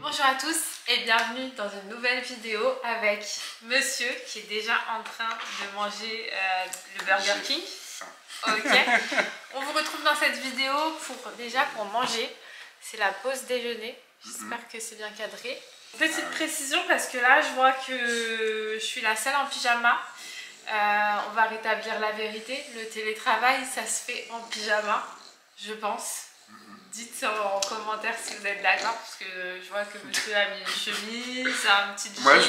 Bonjour à tous et bienvenue dans une nouvelle vidéo avec monsieur qui est déjà en train de manger le Burger King. Ok. On vous retrouve dans cette vidéo pour manger. C'est la pause déjeuner. J'espère que c'est bien cadré. Petite précision parce que là je vois que je suis la seule en pyjama. On va rétablir la vérité. Le télétravail ça se fait en pyjama, je pense. Dites en commentaire si vous êtes d'accord, parce que je vois que monsieur a mis une chemise, un petit jean. Moi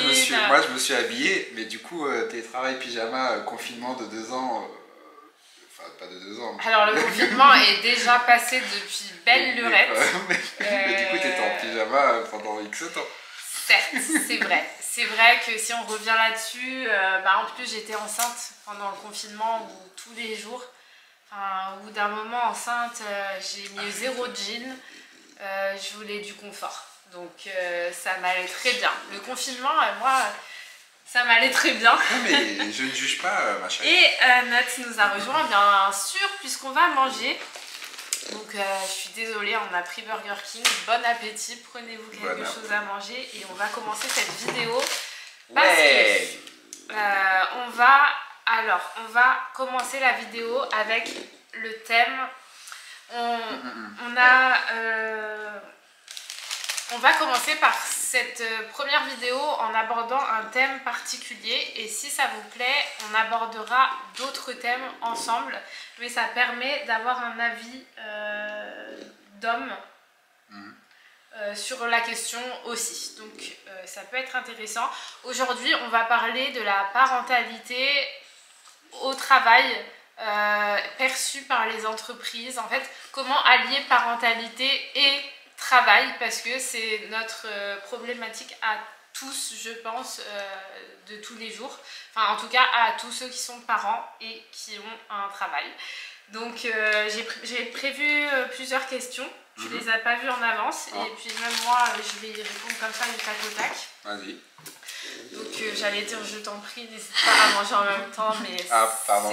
je me suis habillé, mais du coup télétravail, pyjama, confinement de 2 ans, enfin pas de 2 ans. Mais... Alors le confinement est déjà passé depuis belle lurette. Mais du coup t'étais en pyjama pendant X temps. Certes, c'est vrai. C'est vrai que si on revient là-dessus, en plus j'étais enceinte pendant le confinement où tous les jours. Au bout d'un moment enceinte, j'ai mis 0 jean, je voulais du confort, donc ça m'allait très bien. Le confinement, moi, ça m'allait très bien. Non mais je ne juge pas, ma chérie. Et Nat nous a rejoint bien sûr puisqu'on va manger. Donc je suis désolée, on a pris Burger King, bon appétit, prenez-vous quelque chose à manger et on va commencer cette vidéo parce que on va commencer la vidéo avec le thème. On va commencer par cette première vidéo en abordant un thème particulier et si ça vous plaît, on abordera d'autres thèmes ensemble, mais ça permet d'avoir un avis d'homme sur la question aussi, donc ça peut être intéressant. Aujourd'hui on va parler de la parentalité au travail perçue par les entreprises, en fait comment allier parentalité et travail, parce que c'est notre problématique à tous, je pense, de tous les jours, enfin en tout cas à tous ceux qui sont parents et qui ont un travail. Donc j'ai prévu plusieurs questions. Tu les as pas vues en avance et puis même moi je vais y répondre comme ça du tac au tac. Vas-y. Donc j'allais dire je t'en prie, n'hésite pas à manger en même temps, mais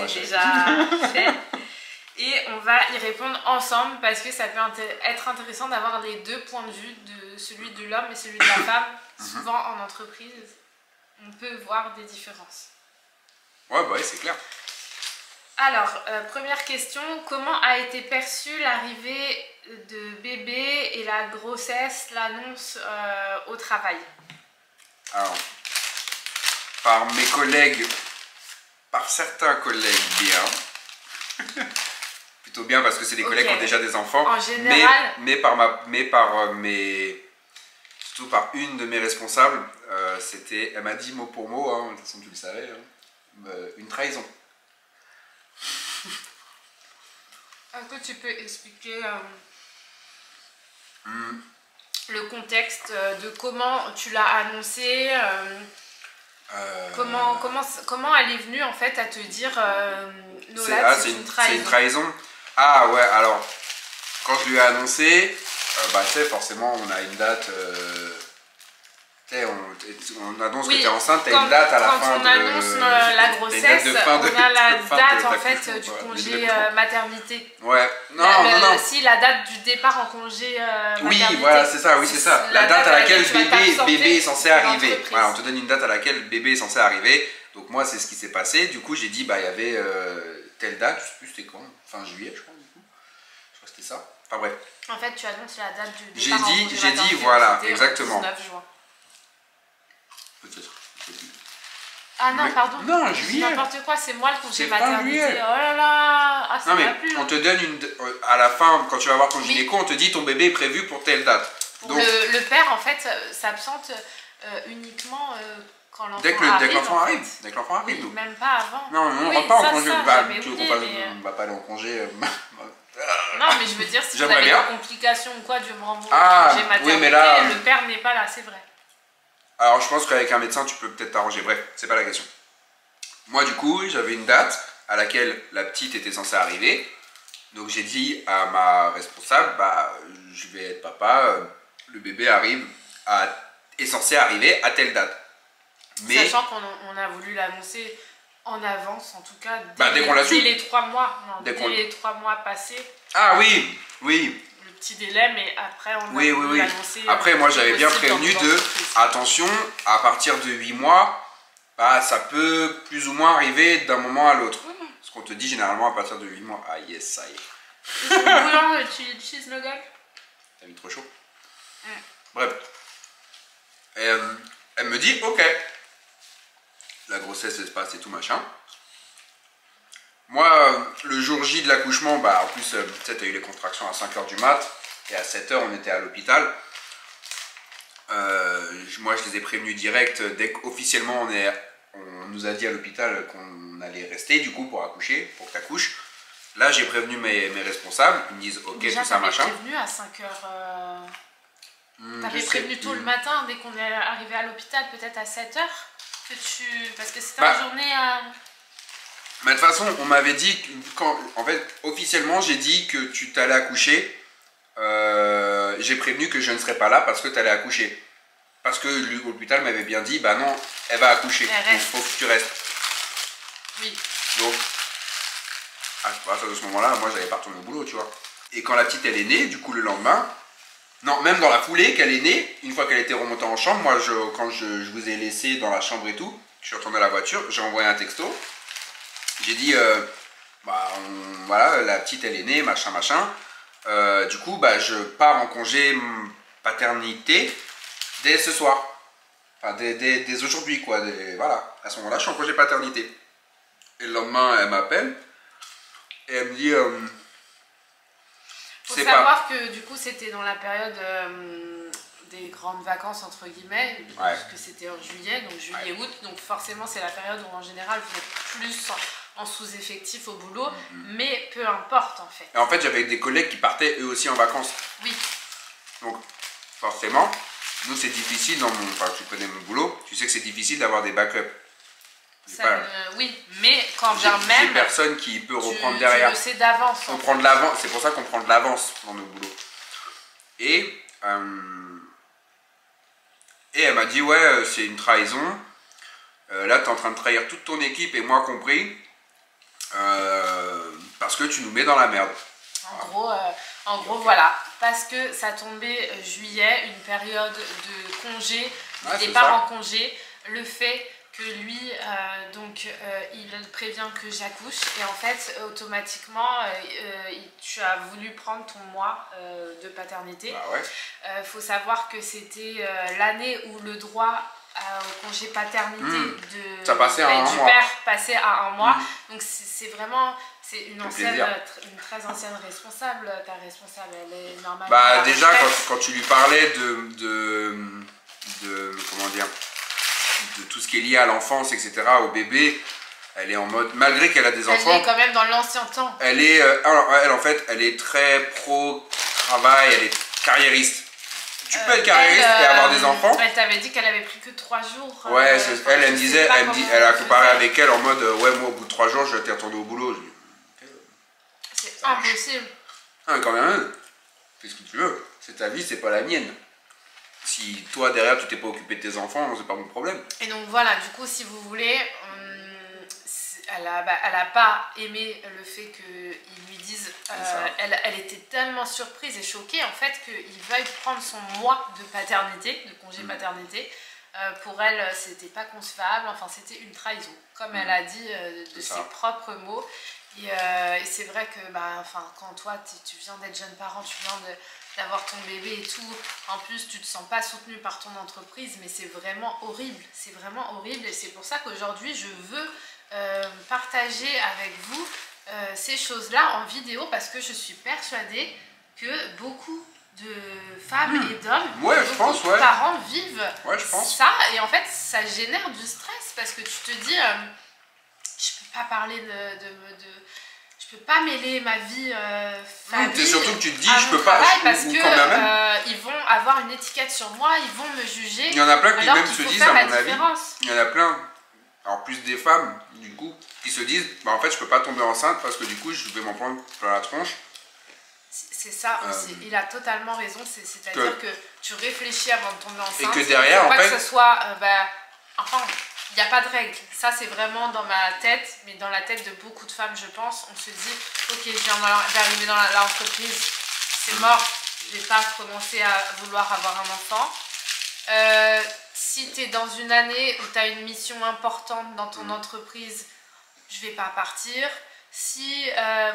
c'est déjà fait. Et on va y répondre ensemble parce que ça peut être intéressant d'avoir les deux points de vue, de celui de l'homme et celui de la femme. Souvent en entreprise, on peut voir des différences. Ouais, bah oui, c'est clair. Alors, première question, comment a été perçue l'arrivée de bébé et la grossesse, l'annonce au travail? Alors, par mes collègues, par certains collègues, bien. Plutôt bien parce que c'est des collègues qui ont déjà des enfants. En général. Surtout par une de mes responsables, elle m'a dit mot pour mot, de toute façon tu le savais, une trahison. Est-ce que tu peux expliquer le contexte de comment tu l'as annoncé, comment elle est venue en fait à te dire Nola, c'est une trahison. C'est une trahison. Ah ouais, alors quand je lui ai annoncé, tu sais, forcément on a une date. On annonce que tu es enceinte, tu as une date à la fin de... Quand on annonce la grossesse, on a la date en fait du congé maternité. Ouais, non. Si, la date du départ en congé maternité. Oui, voilà, c'est ça, oui, c'est ça. La date à laquelle bébé est censé arriver. Voilà, on te donne une date à laquelle bébé est censé arriver. Donc moi, c'est ce qui s'est passé. Du coup, j'ai dit, il y avait telle date, je sais plus c'était quand, fin juillet, je crois, du coup. Je crois que c'était ça. Enfin bref. En fait, tu annonces la date du départ en congé maternité. J'ai dit, voilà, exactement. 19 juin. Peut-être. Ah non, pardon. Non, juillet. N'importe quoi, c'est moi le congé maternité. Oh là là. Ah, non, mais on te donne à la fin, quand tu vas voir ton gynéco, on te dit ton bébé est prévu pour telle date. Donc, le père, en fait, s'absente uniquement quand l'enfant arrive. Dès que l'enfant arrive. Dès que l'enfant arrive. Oui, même pas avant. Non, on ne rentre pas en congé. On va pas aller en congé. Non, mais je veux dire, si vous avez des complications ou quoi durant vos congés maternité, oui, mais là, le père n'est pas là, c'est vrai. Alors je pense qu'avec un médecin tu peux peut-être t'arranger, bref, c'est pas la question. Moi du coup j'avais une date à laquelle la petite était censée arriver, donc j'ai dit à ma responsable, je vais être papa, le bébé est censé arriver à telle date. Mais... Sachant qu'on a voulu l'annoncer en avance, en tout cas, dès qu'on l'a su. Dès les 3 mois, dès les 3 mois passés. Ah oui, oui. petits délais, mais après on oui. annoncé. Après, moi j'avais bien prévenu attention, à partir de 8 mois, bah, ça peut plus ou moins arriver d'un moment à l'autre. Ce qu'on te dit généralement à partir de 8 mois. Ah yes, ça y est. C'est bouillant le cheese nugget. T'as mis trop chaud. Bref. Et, elle me dit, ok. La grossesse se passe et tout machin. Moi, le jour J de l'accouchement, bah en plus, tu sais, t'as eu les contractions à 5h du mat. Et à 7h, on était à l'hôpital. Moi, je les ai prévenus direct. Dès qu'officiellement, on nous a dit à l'hôpital qu'on allait rester, du coup, pour accoucher, pour que t'accouches. Là, j'ai prévenu mes responsables. Ils me disent, ok, déjà, tout ça, machin. T'avais prévenu à 5h. T'avais prévenu tôt le matin, dès qu'on est arrivé à l'hôpital, peut-être à 7h. Parce que c'était une journée. Mais de toute façon, on m'avait dit, en fait, officiellement, j'ai dit que tu t'allais accoucher. J'ai prévenu que je ne serais pas là parce que tu allais accoucher. Parce que l'hôpital m'avait bien dit, bah non, elle va accoucher. Donc il faut que tu restes. Oui. Donc, à partir de ce moment-là, moi, j'avais pas retourné au boulot, tu vois. Et quand la petite, elle est née, du coup, le lendemain, non, même dans la foulée qu'elle est née, une fois qu'elle était remontée en chambre, moi, quand je vous ai laissé dans la chambre et tout, je suis retourné à la voiture, j'ai envoyé un texto. J'ai dit, voilà, la petite, elle est née, machin. Du coup, bah, je pars en congé paternité dès ce soir. Enfin, dès aujourd'hui, quoi. Voilà, à ce moment-là, je suis en congé paternité. Et le lendemain, elle m'appelle. Et elle me dit... faut savoir que du coup, c'était dans la période des grandes vacances, entre guillemets. Parce que c'était en juillet, donc juillet-août. Donc forcément, c'est la période où en général, vous êtes plus en sous-effectif au boulot, mais peu importe en fait. Et en fait, j'avais des collègues qui partaient eux aussi en vacances. Oui. Donc, forcément, nous c'est difficile enfin, tu connais mon boulot, tu sais que c'est difficile d'avoir des backups. Oui, mais quand bien même. J'ai personne qui peut reprendre derrière. Tu le sais d'avance. On prend de l'avance, c'est pour ça qu'on prend de l'avance dans nos boulots. Et elle m'a dit, ouais, c'est une trahison. Là, tu es en train de trahir toute ton équipe et moi compris. Parce que tu nous mets dans la merde. En gros, voilà. Parce que ça tombait juillet, une période de congé, de départ en congé. Le fait que lui, il prévient que j'accouche. Et en fait, automatiquement, tu as voulu prendre ton mois de paternité. Bah ouais. Faut savoir que c'était l'année où le droit au congé paternité du père passait à un mois. Donc c'est vraiment une très ancienne responsable. Ta responsable, elle est normalement... Bah déjà, quand tu lui parlais comment dire, de tout ce qui est lié à l'enfance, etc., au bébé, elle est en mode, malgré qu'elle a des enfants... Elle est quand même dans l'ancien temps. Elle, en fait, elle est très pro-travail, elle est carriériste. Tu peux être carriériste et avoir des enfants. Elle t'avait dit qu'elle avait pris que 3 jours. Ouais, elle me disait, elle a comparé avec elle en mode, ouais, moi au bout de 3 jours, je t'ai retourné au boulot. C'est impossible. Ah, mais quand même, fais ce que tu veux. C'est ta vie, c'est pas la mienne. Si toi derrière tu t'es pas occupé de tes enfants, c'est pas mon problème. Et donc voilà, du coup, si vous voulez, elle a pas aimé le fait qu'ils lui disent. Elle était tellement surprise et choquée en fait qu'il veuille prendre son mois de paternité, de congé paternité. Pour elle, c'était pas concevable, enfin c'était une trahison, comme elle a dit de ses propres mots. Et c'est vrai que quand toi tu viens d'être jeune parent, tu viens d'avoir ton bébé et tout, en plus tu te sens pas soutenu par ton entreprise, mais c'est vraiment horrible, et c'est pour ça qu'aujourd'hui je veux partager avec vous ces choses-là en vidéo, parce que je suis persuadée que beaucoup de femmes et d'hommes, beaucoup de parents vivent ça, et en fait ça génère du stress, parce que tu te dis je peux pas parler je peux pas mêler ma vie famille. C'est surtout que tu te dis je peux pas, parce que ils vont avoir une étiquette sur moi, ils vont me juger. Il y en a plein qui même se disent, à mon avis, il y en a plein, alors plus des femmes du coup, qui se disent en fait je peux pas tomber enceinte parce que du coup je vais m'en prendre plein la tronche. C'est ça aussi, il a totalement raison, c'est-à-dire que tu réfléchis avant de tomber enceinte. Et que derrière, en fait, que ce soit enfin, il n'y a pas de règle. Ça, c'est vraiment dans ma tête, mais dans la tête de beaucoup de femmes, je pense. On se dit, ok, je viens d'arriver dans l'entreprise, c'est mort. Je vais pas commencer à vouloir avoir un enfant. Si tu es dans une année où tu as une mission importante dans ton entreprise, je vais pas partir. Si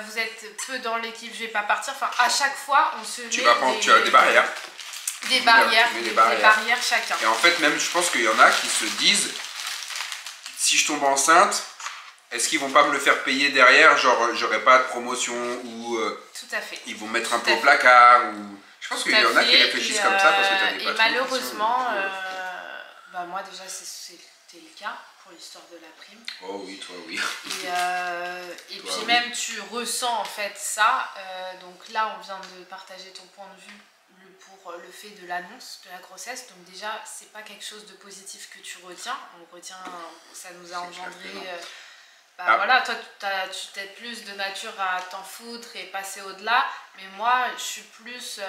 vous êtes peu dans l'équipe, je vais pas partir. Enfin, à chaque fois, on se met tu as des barrières. Des barrières chacun. Et en fait, même, je pense qu'il y en a qui se disent, si je tombe enceinte, est-ce qu'ils vont pas me le faire payer derrière? Genre, j'aurai pas de promotion ou tout à fait. Ils vont mettre un peu au placard ou... Je pense qu'il y en a qui réfléchissent comme ça parce que tu as des patrons. Et malheureusement, bah moi déjà, c'était le cas pour l'histoire de la prime. Oh oui, toi oui. Et puis même, tu ressens en fait ça. Donc là, on vient de partager ton point de vue pour le fait de l'annonce de la grossesse. Donc déjà, c'est pas quelque chose de positif que tu retiens. On retient, ça nous a engendré... voilà, toi tu t'aides plus de nature à t'en foutre et passer au-delà, mais moi je suis plus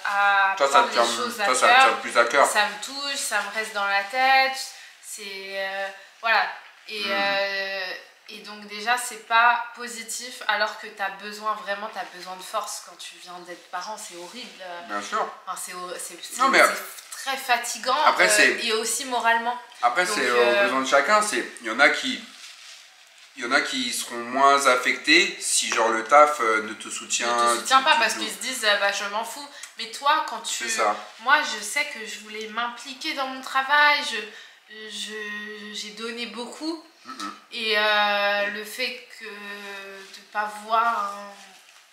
à prendre les choses à cœur. Plus à cœur. Ça me touche, ça me reste dans la tête, c'est voilà. Et donc déjà c'est pas positif alors que t'as besoin de force quand tu viens d'être parent, c'est horrible. Bien sûr. Enfin, c'est très fatigant et aussi moralement. Après c'est au besoin de chacun, il y en a qui seront moins affectés si genre le taf ne te soutient pas parce qu'ils se disent bah je m'en fous. Mais toi quand tu... Moi je sais que je voulais m'impliquer dans mon travail, j'ai donné beaucoup. Et le fait que de pas voir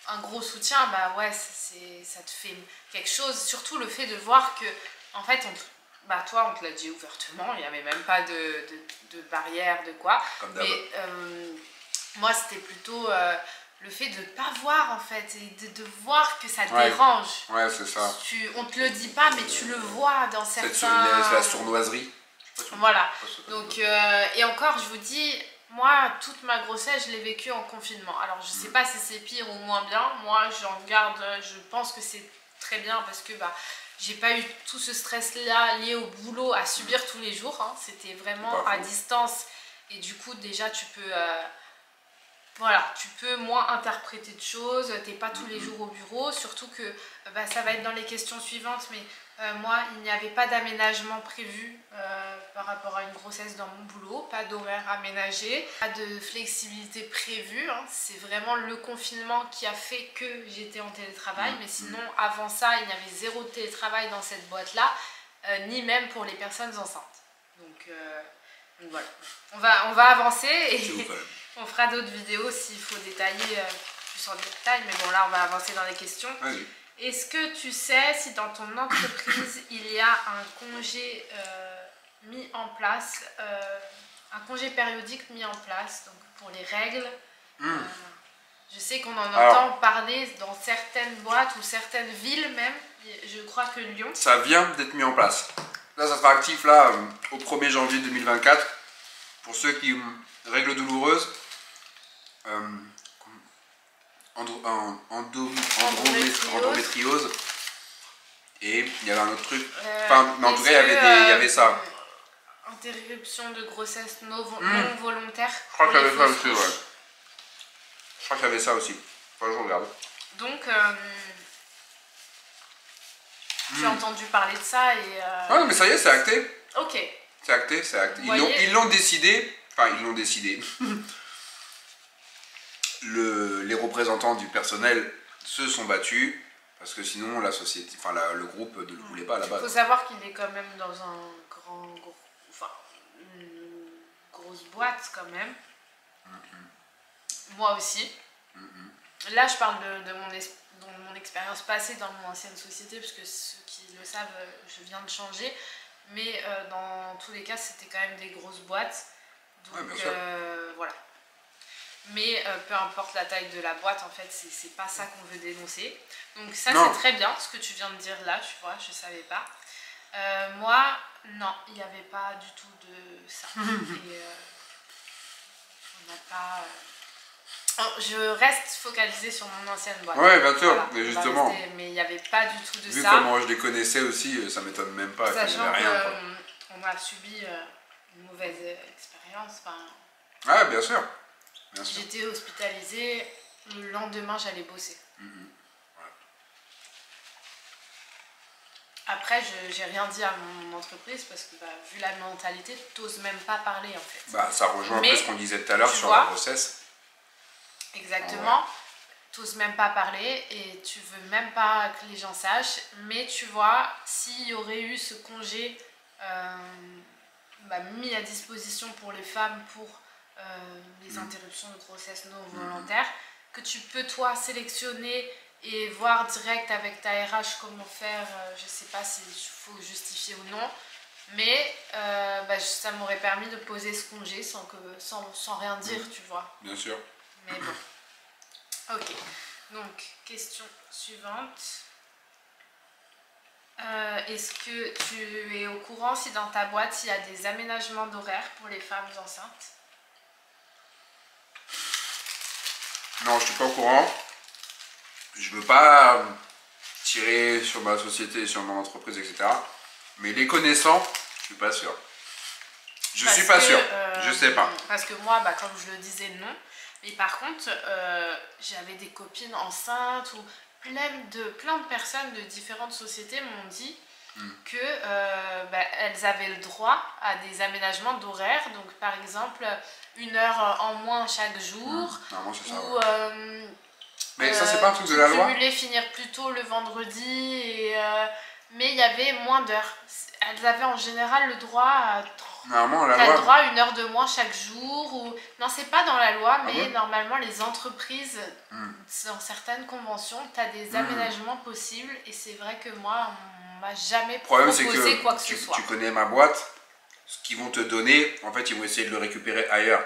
un gros soutien, bah ouais ça te fait quelque chose. Surtout le fait de voir que en fait toi on te l'a dit ouvertement, il n'y avait même pas de barrière, de quoi. Mais moi c'était plutôt le fait de ne pas voir en fait, et de voir que ça te dérange. Ouais, c'est ça. On te le dit pas, mais tu le vois dans certains... C'est la sournoiserie. Voilà. Donc, et encore, je vous dis, moi, toute ma grossesse, je l'ai vécue en confinement. Alors, je sais pas si c'est pire ou moins bien. Moi, je pense que c'est très bien parce que j'ai pas eu tout ce stress-là lié au boulot à subir tous les jours. Hein. C'était vraiment à distance. Et du coup, déjà, tu peux moins interpréter de choses. T'es pas tous les jours au bureau. Surtout que ça va être dans les questions suivantes. Mais moi, il n'y avait pas d'aménagement prévu par rapport à une grossesse dans mon boulot. Pas d'horaire aménagé. Pas de flexibilité prévue. Hein. C'est vraiment le confinement qui a fait que j'étais en télétravail. Mais sinon, avant ça, il y avait zéro télétravail dans cette boîte-là. Ni même pour les personnes enceintes. Donc voilà. On va avancer et on fera d'autres vidéos s'il faut détailler plus en détail. Mais bon, là, on va avancer dans les questions. Oui. Est-ce que tu sais si dans ton entreprise, il y a un congé mis en place, un congé périodique mis en place donc pour les règles Je sais qu'on en entend parler dans certaines boîtes ou certaines villes même. Je crois que Lyon. Ça vient d'être mis en place. Là, ça sera actif là au 1er janvier 2024. Pour ceux qui ont règles douloureuses, endométriose. Et il y avait un autre truc. En tout cas, il y avait ça. Interruption de grossesse non volontaire. Je crois qu'il y avait ça aussi, ouais. Je crois qu'il y avait ça aussi. Faut que je regarde. Donc, tu as entendu parler de ça et... Ouais, mais ça y est, c'est acté. Ok. C'est acté. Ils l'ont décidé. Enfin, ils l'ont décidé. Les représentants du personnel se sont battus. Parce que sinon, la société, le groupe ne le voulait pas à la base. Il faut savoir qu'il est quand même dans une grosse boîte quand même. Moi aussi. Là, je parle de mon expérience passée dans mon ancienne société, parce que ceux qui le savent, je viens de changer. Mais dans tous les cas, c'était quand même des grosses boîtes. Donc voilà. Mais peu importe la taille de la boîte, en fait, c'est pas ça qu'on veut dénoncer. Donc ça, c'est très bien, ce que tu viens de dire là, tu vois, je savais pas. Moi, non, il n'y avait pas du tout de ça. Et on n'a pas... Je reste focalisée sur mon ancienne boîte. Ouais, bien sûr, voilà, mais justement. Mais il n'y avait pas du tout de Vu ça. Vu comment je les connaissais aussi, ça m'étonne même pas. Sachant qu'on a subi une mauvaise expérience. Ah, bien sûr. J'étais hospitalisée, le lendemain j'allais bosser. Après, j'ai rien dit à mon entreprise parce que vu la mentalité, t'oses même pas parler en fait. Bah, ça rejoint un peu ce qu'on disait tout à l'heure sur la grossesse. Exactement. T'oses même pas parler et tu veux même pas que les gens sachent. Mais tu vois, s'il y aurait eu ce congé mis à disposition pour les femmes pour les interruptions de grossesse non volontaires, que tu peux toi sélectionner et voir direct avec ta RH comment faire, je sais pas s'il faut justifier ou non, mais ça m'aurait permis de poser ce congé sans rien dire, tu vois. Bien sûr. Mais bon. Ok, donc question suivante. Est-ce que tu es au courant si dans ta boîte il y a des aménagements d'horaire pour les femmes enceintes? Non, je suis pas au courant. Je veux pas tirer sur ma société, sur mon entreprise, etc. Mais les connaissant, je suis pas sûr. Je suis pas sûr. Je sais pas. Parce que moi, comme je le disais, non. Mais par contre, j'avais des copines enceintes ou plein de personnes de différentes sociétés m'ont dit que elles avaient le droit à des aménagements d'horaire. Donc par exemple, 1 heure en moins chaque jour. Normalement, c'est ça. Ou, mais ça, c'est pas un truc de la loi. Cumuler, finir plus tôt le vendredi. Mais il y avait moins d'heures. Elles avaient en général le droit à... Normalement, la loi... loi... le droit à 1 heure de moins chaque jour. Ou... Non, c'est pas dans la loi, mais normalement, les entreprises, dans certaines conventions, tu as des aménagements possibles. Et c'est vrai que moi, on m'a jamais proposé quoi que ce soit. Tu connais ma boîte, ce qu'ils vont te donner, en fait, ils vont essayer de le récupérer ailleurs.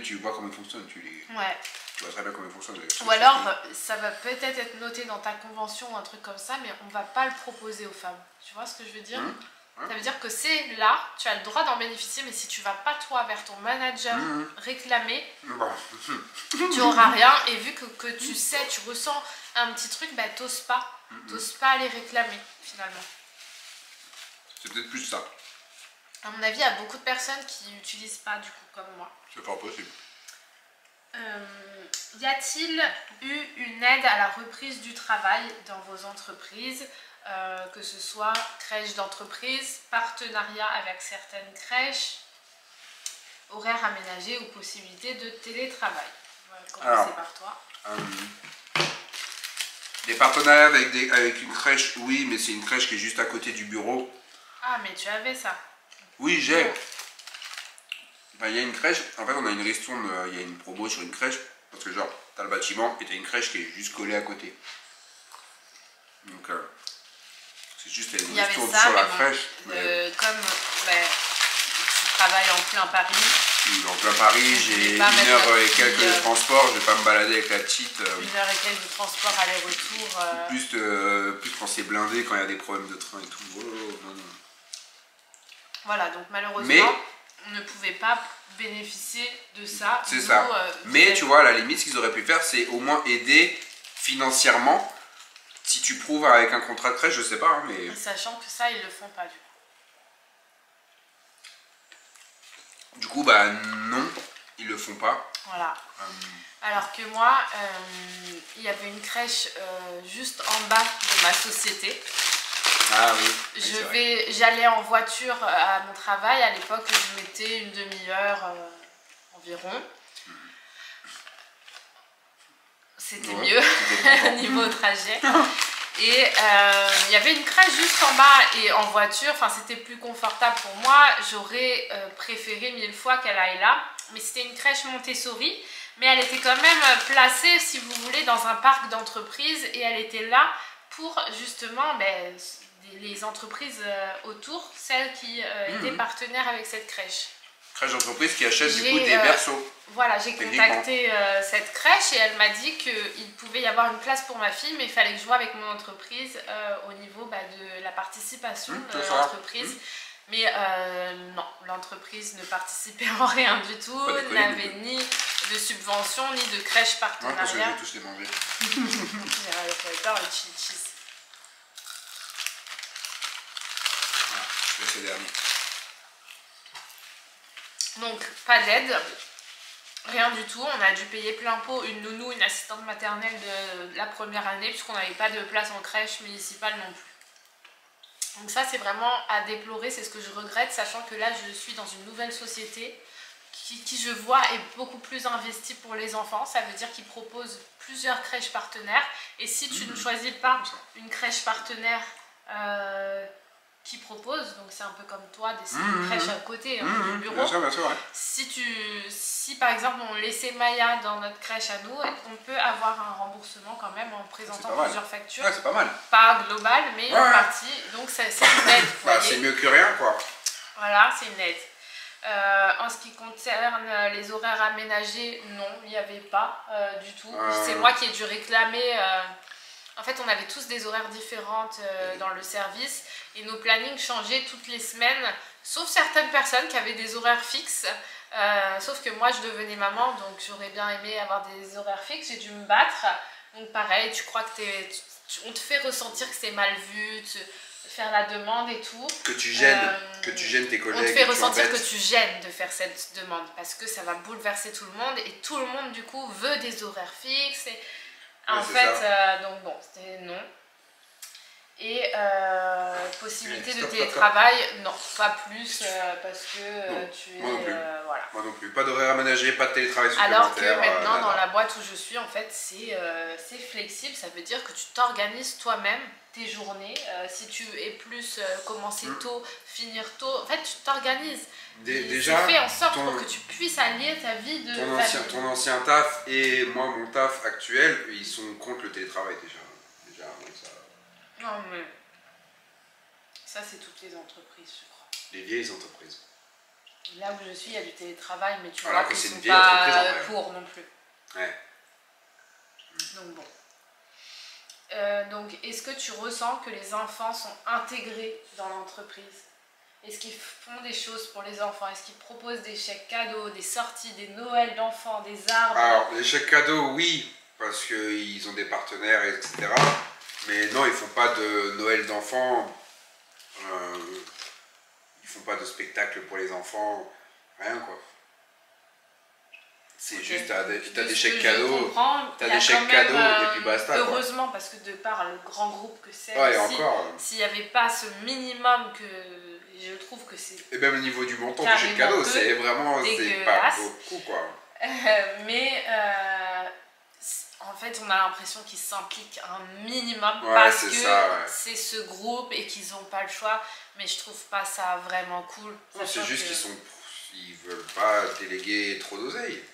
Tu vois comment ils fonctionnent. Ouais. Tu vois très bien comment ils fonctionnent. Ou alors, ça va peut-être être noté dans ta convention ou un truc comme ça, mais on va pas le proposer aux femmes. Tu vois ce que je veux dire? Ça veut dire que c'est là, tu as le droit d'en bénéficier, mais si tu vas pas toi vers ton manager réclamer, tu auras rien. Et vu que tu sais, tu ressens un petit truc, t'oses pas. T'oses pas aller réclamer finalement. C'est peut-être plus ça. À mon avis, il y a beaucoup de personnes qui n'utilisent pas du coup comme moi. C'est fort possible. Y a-t-il eu une aide à la reprise du travail dans vos entreprises, que ce soit crèche d'entreprise, partenariat avec certaines crèches, horaires aménagés ou possibilité de télétravail? On va commencer par toi. Des partenariats avec une crèche, oui, mais c'est une crèche qui est juste à côté du bureau. Ah, mais tu avais ça? Oui, j'ai. Il y a une crèche, en fait on a une ristourne, il y a une promo sur une crèche, parce que genre, t'as le bâtiment et t'as une crèche qui est juste collée à côté. Donc, c'est juste une ristourne sur la crèche. Comme tu travailles en plein Paris. En plein Paris, j'ai 1 heure et quelques de transport, je vais pas me balader avec la petite. 1 heure et quelques de transport aller-retour. Plus quand c'est blindé, quand il y a des problèmes de train et tout. Oh, non. Voilà, donc malheureusement, on ne pouvait pas bénéficier de ça. C'est ça. Mais tu vois, à la limite, ce qu'ils auraient pu faire, c'est au moins aider financièrement. Si tu prouves avec un contrat de crèche, je sais pas, hein, mais... Sachant que ça, ils le font pas du coup. Du coup, non, ils le font pas. Voilà. Alors que moi, il y avait une crèche juste en bas de ma société. Ah oui. J'allais en voiture à mon travail. À l'époque, je mettais une demi-heure environ. C'était mieux niveau trajet. Et il y avait une crèche juste en bas et en voiture, c'était plus confortable pour moi. J'aurais préféré 1000 fois qu'elle aille là. Mais c'était une crèche Montessori, mais elle était quand même placée, si vous voulez, dans un parc d'entreprises. Et elle était là pour justement les entreprises autour, celles qui étaient partenaires avec cette crèche. Crèche d'entreprise qui achète du coup des berceaux. Voilà, j'ai contacté cette crèche et elle m'a dit qu'il pouvait y avoir une place pour ma fille, mais il fallait que je voie avec mon entreprise au niveau de la participation de l'entreprise. Mais non, l'entreprise ne participait en rien du tout, n'avait ni de subvention, ni de crèche partenariat. Parce que j'ai tous les mangé. Je vais essayer dernier. Donc, pas d'aide, rien du tout. On a dû payer plein pot une nounou, une assistante maternelle de la première année, puisqu'on n'avait pas de place en crèche municipale non plus. Donc ça, c'est vraiment à déplorer, c'est ce que je regrette, sachant que là, je suis dans une nouvelle société qui je vois, est beaucoup plus investie pour les enfants. Ça veut dire qu'ils proposent plusieurs crèches partenaires. Et si tu ne choisis pas une crèche partenaire qui propose, donc c'est un peu comme toi, des crèches à côté du bureau. Bien sûr, ouais. Si par exemple on laissait Maya dans notre crèche à nous, on peut avoir un remboursement quand même en présentant plusieurs factures. Ouais, c'est pas mal. Pas global, mais en partie. Donc c'est une aide. Bah, c'est mieux que rien, quoi. Voilà, c'est une aide. En ce qui concerne les horaires aménagés, non, il n'y avait pas du tout. C'est moi qui ai dû réclamer. En fait, on avait tous des horaires différentes dans le service et nos plannings changeaient toutes les semaines, sauf certaines personnes qui avaient des horaires fixes. Sauf que moi, je devenais maman, donc j'aurais bien aimé avoir des horaires fixes. J'ai dû me battre. Donc pareil, tu crois que on te fait ressentir que c'est mal vu, faire la demande et tout. Que tu gênes tes collègues. On te fait ressentir que tu gênes de faire cette demande parce que ça va bouleverser tout le monde et tout le monde du coup veut des horaires fixes. Et en fait, donc bon, c'était non. Et possibilité de télétravail, non, pas plus parce que tu es... voilà. Moi non plus, pas d'horaire aménagé, pas de télétravail supplémentaire. Alors que maintenant, dans la boîte où je suis, en fait, c'est flexible. Ça veut dire que tu t'organises toi-même tes journées. Si tu es plus commencer tôt, finir tôt, en fait, tu t'organises. Déjà, c'est fait en sorte pour que tu puisses allier ta vie de famille. Ton ancien taf et moi, mon taf actuel, ils sont contre le télétravail déjà. Donc ça... Non, mais ça, c'est toutes les entreprises, je crois. Les vieilles entreprises. Là où je suis, il y a du télétravail, mais tu vois qu'ils ne sont pas pour non plus. Ouais. Donc bon. Donc, est-ce que tu ressens que les enfants sont intégrés dans l'entreprise? Est-ce qu'ils font des choses pour les enfants? Est-ce qu'ils proposent des chèques cadeaux, des sorties, des Noëls d'enfants, des arbres? Alors, les chèques cadeaux, oui, parce qu'ils ont des partenaires, etc. Mais non, ils font pas de Noël d'enfants. Ils font pas de spectacle pour les enfants. Rien, quoi. C'est juste, t'as des chèques cadeaux, t'as des chèques cadeaux et puis basta. Heureusement, quoi. parce que de par le grand groupe que c'est, s'il n'y avait pas ce minimum que je trouve que c'est. Et même au niveau du montant du chèque cadeau, c'est vraiment pas beaucoup, quoi. Mais en fait, on a l'impression qu'ils s'impliquent un minimum ouais, parce que c'est ce groupe et qu'ils n'ont pas le choix. Mais je trouve pas ça vraiment cool. C'est juste qu'ils veulent pas déléguer trop d'oseille.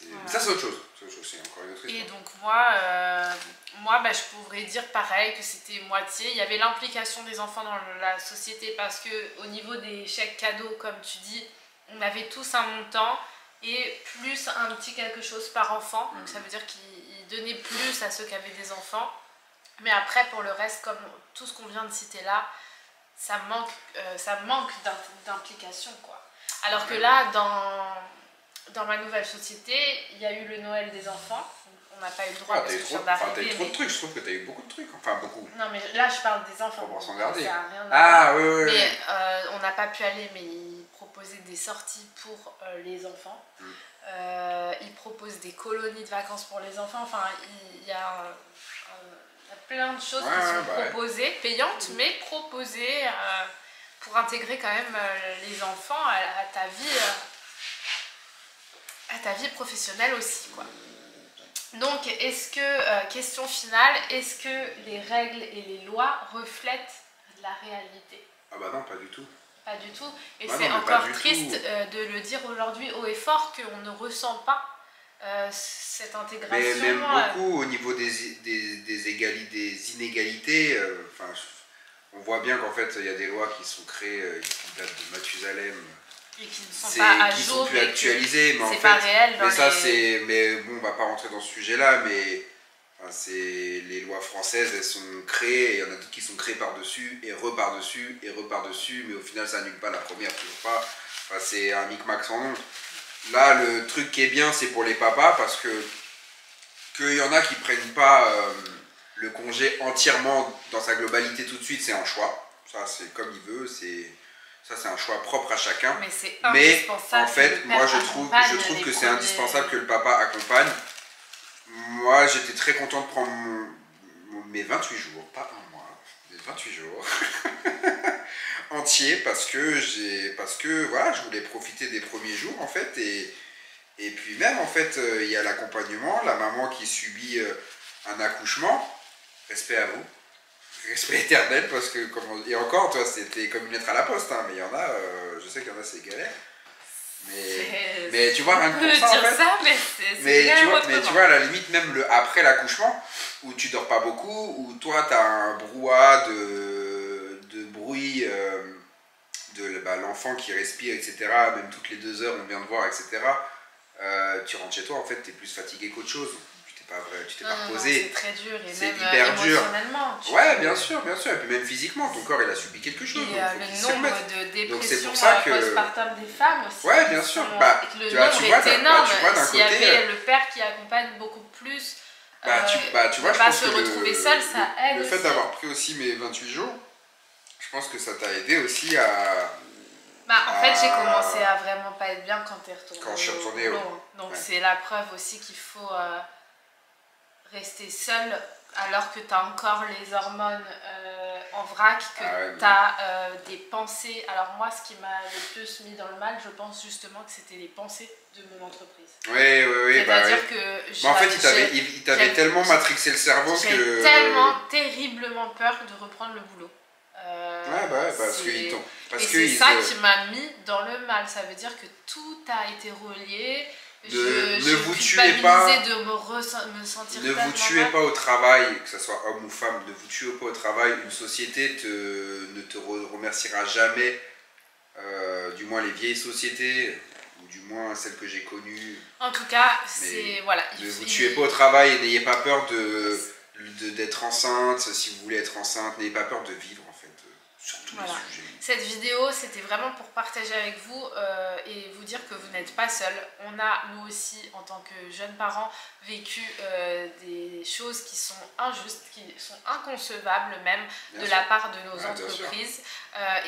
Voilà. Ça, c'est autre chose. C'est encore une autre histoire. Et donc, moi je pourrais dire pareil, que c'était moitié. Il y avait l'implication des enfants dans la société parce qu'au niveau des chèques cadeaux, comme tu dis, on avait tous un montant et plus un petit quelque chose par enfant. Donc, ça veut dire qu'ils donnaient plus à ceux qui avaient des enfants. Mais après, pour le reste, comme tout ce qu'on vient de citer là, ça manque d'implication, quoi. Alors que là, dans ma nouvelle société, il y a eu le Noël des enfants. On n'a pas eu le droit parce que je viens d'arriver. T'as eu trop de trucs, je trouve que t'as eu beaucoup de trucs. Enfin, beaucoup. Non, mais là, je parle des enfants. Pour s'en garder. Oui. Mais on n'a pas pu aller, mais ils proposaient des sorties pour les enfants. Ils proposent des colonies de vacances pour les enfants. Enfin, il y a plein de choses qui sont proposées, payantes, mais proposées pour intégrer quand même les enfants à ta vie professionnelle aussi, quoi. Donc, est-ce que, question finale, est-ce que les règles et les lois reflètent la réalité? Ah bah non, pas du tout. Pas du tout. Et c'est encore triste de le dire aujourd'hui haut et fort qu'on ne ressent pas cette intégration. Mais même beaucoup au niveau des inégalités, on voit bien qu'en fait il y a des lois qui sont créées, qui datent de Mathusalem et qui ne sont pas à qui jour, sont plus actualisées, mais en fait, pas réel mais ça c'est, mais bon, on va pas rentrer dans ce sujet-là, mais les lois françaises, elles sont créées, et il y en a d'autres qui sont créées par-dessus, et repar-dessus, et repar-dessus, mais au final ça annule pas la première, toujours pas. C'est un micmac sans nom. Là, le truc qui est bien, c'est pour les papas, parce qu'il y en a qui prennent pas le congé entièrement dans sa globalité tout de suite, c'est un choix. Ça, c'est comme il veut, ça c'est un choix propre à chacun. Mais c'est indispensable. En fait, moi je trouve que c'est indispensable que le papa accompagne. Moi, j'étais très content de prendre mes 28 jours, pas un mois, mes 28 jours. entier parce que voilà, je voulais profiter des premiers jours en fait et puis même en fait il y a l'accompagnement, la maman qui subit un accouchement, respect à vous, respect éternel parce que et encore toi c'était comme une lettre à la poste hein, mais il y en a, je sais qu'il y en a c'est galère. Mais tu vois, rien que pour ça, en fait. Ça, mais tu vois, à la limite, même après l'accouchement, où tu dors pas beaucoup, où toi, tu as un brouhaha de bruit de l'enfant qui respire, etc. Même toutes les 2 heures, on vient de voir, etc. Tu rentres chez toi, en fait, tu es plus fatigué qu'autre chose. Tu t'es pas reposé. C'est très dur et c'est même hyper dur. émotionnellement. Ouais, bien sûr. Et puis même physiquement, ton corps, il a subi quelque chose. Et le nombre de dépressions postpartum des femmes aussi. Ouais, bien sûr. Le nombre est énorme. S'il y avait le père qui accompagne beaucoup plus, tu vois, je pas pense se que retrouver seul, ça aide. Le fait d'avoir pris aussi mes 28 jours, je pense que ça t'a aidé aussi à... En fait, j'ai commencé à vraiment pas être bien quand t'es retournée. Quand je suis retournée, ouais. Donc c'est la preuve aussi qu'il faut rester seul alors que tu as encore les hormones en vrac, que tu as des pensées. Alors moi, ce qui m'a le plus mis dans le mal, je pense justement que c'était les pensées de mon entreprise. Oui. C'est-à-dire que... en fait, il t'avait tellement matrixé le cerveau que... J'ai tellement, terriblement peur de reprendre le boulot. Parce qu'ils t'ont... Et c'est ça qui m'a mis dans le mal. Ça veut dire que tout a été relié. Ne vous tuez pas. De me sentir ne vous tuez pas au travail, que ce soit homme ou femme, ne vous tuez pas au travail. Une société ne te remerciera jamais, du moins les vieilles sociétés, ou du moins celles que j'ai connues. En tout cas, c'est... Voilà. Ne vous tuez pas au travail et n'ayez pas peur d'être enceinte. Si vous voulez être enceinte, n'ayez pas peur de vivre en fait, sur tous les sujets. Cette vidéo, c'était vraiment pour partager avec vous et vous dire que vous n'êtes pas seul. On a, nous aussi, en tant que jeunes parents, vécu des choses qui sont injustes, qui sont inconcevables même, de la part de nos entreprises.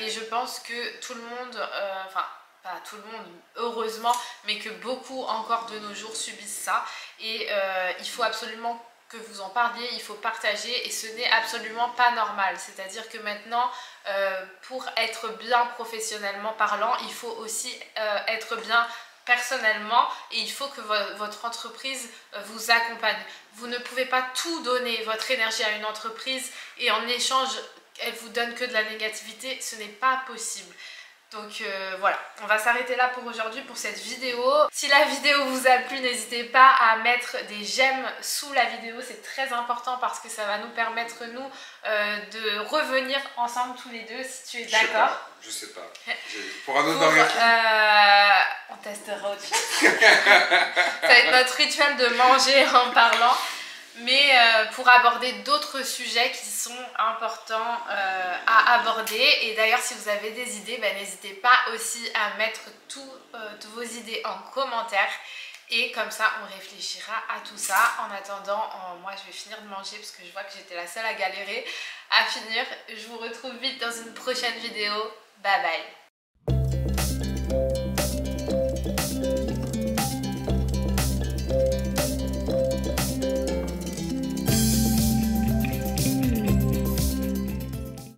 Et je pense que tout le monde, pas tout le monde, heureusement, mais que beaucoup encore de nos jours subissent ça. Et il faut absolument que vous en parliez, il faut partager et ce n'est absolument pas normal. C'est-à-dire que maintenant, pour être bien professionnellement parlant, il faut aussi être bien personnellement et il faut que votre entreprise vous accompagne. Vous ne pouvez pas tout donner, votre énergie à une entreprise et en échange, elle vous donne que de la négativité, ce n'est pas possible. Donc voilà, on va s'arrêter là pour aujourd'hui pour cette vidéo. Si la vidéo vous a plu, n'hésitez pas à mettre des j'aime sous la vidéo, c'est très important parce que ça va nous permettre nous de revenir ensemble tous les deux si tu es d'accord. Je sais pas. Pour un autre burger. On testera autre chose. Ça va être notre rituel de manger en parlant. Mais pour aborder d'autres sujets qui sont importants à aborder. Et d'ailleurs, si vous avez des idées, n'hésitez pas aussi à mettre toutes vos idées en commentaire. Et comme ça, on réfléchira à tout ça. En attendant, moi, je vais finir de manger parce que je vois que j'étais la seule à galérer à finir. Je vous retrouve vite dans une prochaine vidéo. Bye bye.